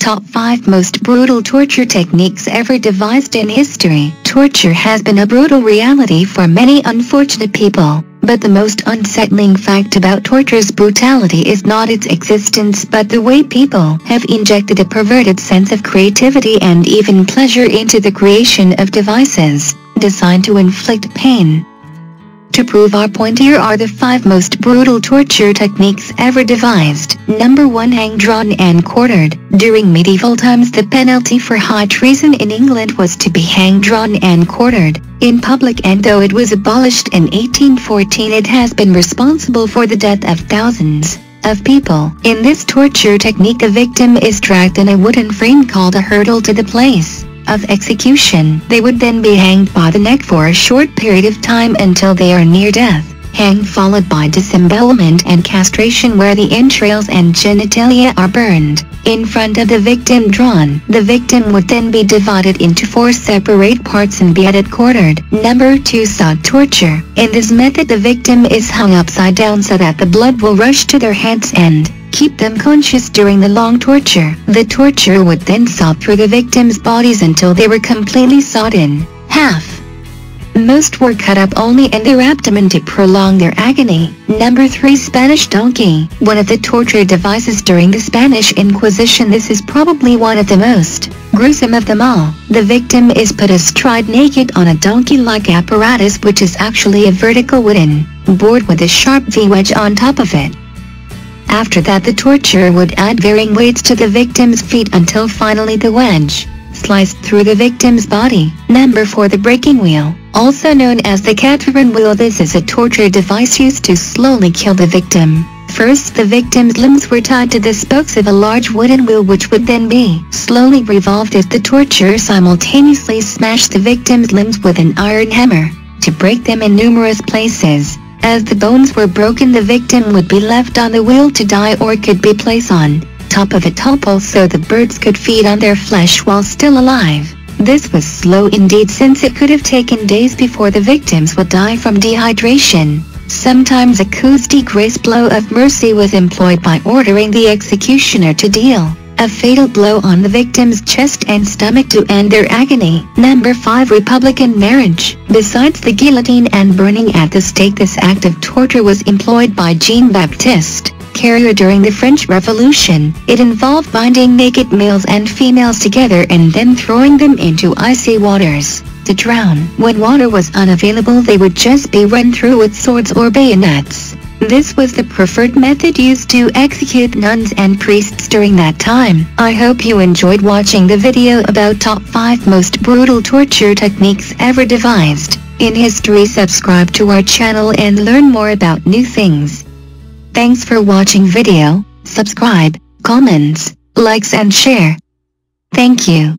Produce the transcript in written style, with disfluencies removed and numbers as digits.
Top 5 Most Brutal Torture Techniques Ever Devised in History. Torture has been a brutal reality for many unfortunate people, but the most unsettling fact about torture's brutality is not its existence but the way people have injected a perverted sense of creativity and even pleasure into the creation of devices designed to inflict pain. To prove our point, here are the 5 most brutal torture techniques ever devised. Number 1. Hanged, drawn and quartered. During medieval times, the penalty for high treason in England was to be hanged, drawn and quartered in public, and though it was abolished in 1814, it has been responsible for the death of thousands of people. In this torture technique, a victim is dragged in a wooden frame called a hurdle to the place of execution. They would then be hanged by the neck for a short period of time until they are near death. Hanged followed by disembowelment and castration, where the entrails and genitalia are burned in front of the victim. Drawn. The victim would then be divided into 4 separate parts and beheaded, quartered. Number 2. Sod torture. In this method, the victim is hung upside down so that the blood will rush to their heads and keep them conscious during the long torture. The torturer would then saw through the victims' bodies until they were completely sawed in half. Most were cut up only in their abdomen to prolong their agony. Number 3. Spanish donkey. One of the torture devices during the Spanish Inquisition, this is probably one of the most gruesome of them all. The victim is put astride naked on a donkey-like apparatus, which is actually a vertical wooden board with a sharp V-wedge on top of it. After that, the torturer would add varying weights to the victim's feet until finally the wedge sliced through the victim's body. Number 4. The breaking wheel. Also known as the Catherine wheel, this is a torture device used to slowly kill the victim. First, the victim's limbs were tied to the spokes of a large wooden wheel, which would then be slowly revolved as the torturer simultaneously smashed the victim's limbs with an iron hammer to break them in numerous places. As the bones were broken, the victim would be left on the wheel to die, or could be placed on top of a tall pole so the birds could feed on their flesh while still alive. This was slow indeed, since it could have taken days before the victims would die from dehydration. Sometimes a coup de grace blow of mercy was employed by ordering the executioner to deal a fatal blow on the victim's chest and stomach to end their agony. Number 5. Republican marriage. Besides the guillotine and burning at the stake, this act of torture was employed by Jean-Baptiste Carrier during the French Revolution. It involved binding naked males and females together and then throwing them into icy waters to drown. When water was unavailable, they would just be run through with swords or bayonets. This was the preferred method used to execute nuns and priests during that time. I hope you enjoyed watching the video about top 5 most brutal torture techniques ever devised in history. Subscribe to our channel and learn more about new things. Thanks for watching video. Subscribe, comments, likes and share. Thank you.